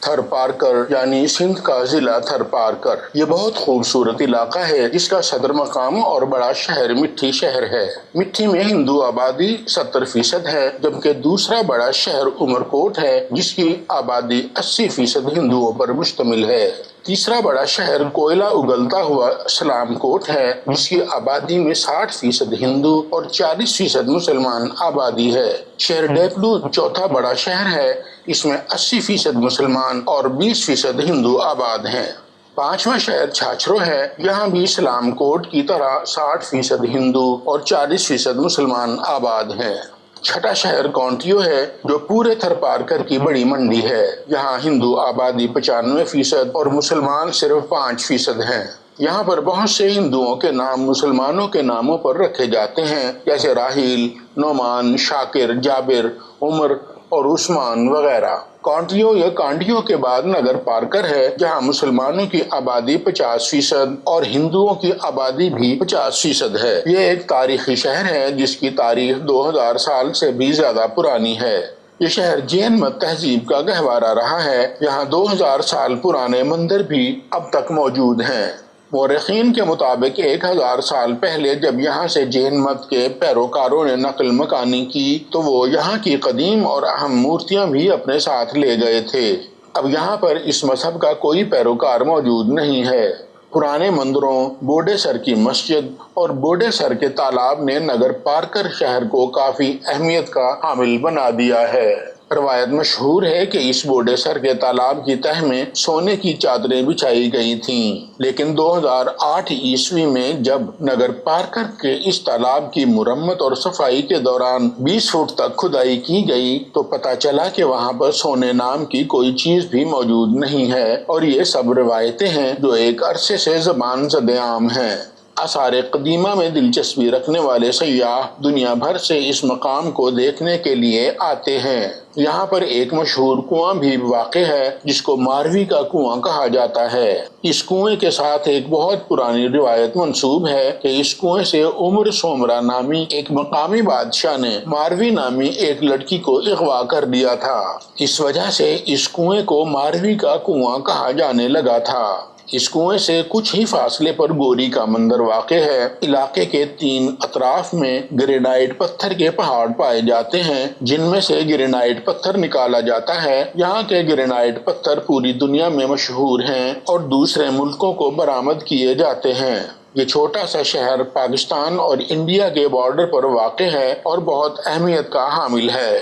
تھر Parker یعنی سندھ کا ضلع تھر پارکر یہ بہت خوبصورت علاقہ ہے جس کا صدر مقام اور بڑا شہر مٹھی شہر ہے۔ مٹھی میں ہندو آبادی 70% ہے، جبکہ دوسرا بڑا شہر عمرکوٹ ہے جس کی آبادی 80% ہندوؤں پر مشتمل ہے۔ تیسرا بڑا شہر کوئلہ اگلتا ہوا سلام کوٹ ہے جس کی آبادی میں 60% ہندو اور 40% مسلمان آبادی ہے۔ شہر ڈیپلو چوتھا بڑا شہر ہے، اس میں 80% مسلمان اور 20% ہندو آباد ہیں۔ پانچواں شہر چھاچرو ہے، یہاں بھی سلام کوٹ کی طرح 60% ہندو اور 40% مسلمان آباد ہیں۔ چھٹا شہر کونٹیو ہے جو پورے تھر پارکر کی بڑی منڈی ہے، یہاں ہندو آبادی 95% اور مسلمان صرف 5% ہیں۔ یہاں پر بہت سے ہندوؤں کے نام مسلمانوں کے ناموں پر رکھے جاتے ہیں، جیسے راہیل، نعمان، شاکر، جابر، عمر اور عثمان وغیرہ۔ کونٹیو یا کانڈیو کے بعد نگر پارکر ہے جہاں مسلمانوں کی آبادی 50% اور ہندوؤں کی آبادی بھی 50% ہے۔ یہ ایک تاریخی شہر ہے جس کی تاریخ 2000 سال سے بھی زیادہ پرانی ہے۔ یہ شہر جین مت تہذیب کا گہوارہ رہا ہے، یہاں 2000 سال پرانے مندر بھی اب تک موجود ہیں۔ مورخین کے مطابق 1000 سال پہلے جب یہاں سے جین مت کے پیروکاروں نے نقل مکانی کی تو وہ یہاں کی قدیم اور اہم مورتیاں بھی اپنے ساتھ لے گئے تھے۔ اب یہاں پر اس مذہب کا کوئی پیروکار موجود نہیں ہے۔ پرانے مندروں، بوڈے سر کی مسجد اور بوڈے سر کے تالاب نے نگر پارکر شہر کو کافی اہمیت کا حامل بنا دیا ہے۔ روایت مشہور ہے کہ اس بوڈے سر کے تالاب کی تہہ میں سونے کی چادریں بچھائی گئی تھیں، لیکن 2008 عیسوی میں جب نگر پارکر کے اس تالاب کی مرمت اور صفائی کے دوران 20 فٹ تک کھدائی کی گئی تو پتہ چلا کہ وہاں پر سونے نام کی کوئی چیز بھی موجود نہیں ہے، اور یہ سب روایتیں ہیں جو ایک عرصے سے زبان زد عام ہیں۔ آثار قدیمہ میں دلچسپی رکھنے والے سیاح دنیا بھر سے اس مقام کو دیکھنے کے لیے آتے ہیں۔ یہاں پر ایک مشہور کنواں بھی واقع ہے جس کو ماروی کا کنواں کہا جاتا ہے۔ اس کنویں کے ساتھ ایک بہت پرانی روایت منسوب ہے کہ اس کنویں سے عمر سومرا نامی ایک مقامی بادشاہ نے ماروی نامی ایک لڑکی کو اغوا کر دیا تھا۔ اس وجہ سے اس کنویں کو ماروی کا کنواں کہا جانے لگا تھا۔ اس کنویں سے کچھ ہی فاصلے پر گوری کا مندر واقع ہے۔ علاقے کے 3 اطراف میں گرینائٹ پتھر کے پہاڑ پائے جاتے ہیں جن میں سے گرینائٹ پتھر نکالا جاتا ہے۔ یہاں کے گرینائٹ پتھر پوری دنیا میں مشہور ہیں اور دوسرے ملکوں کو برآمد کیے جاتے ہیں۔ یہ چھوٹا سا شہر پاکستان اور انڈیا کے بارڈر پر واقع ہے اور بہت اہمیت کا حامل ہے۔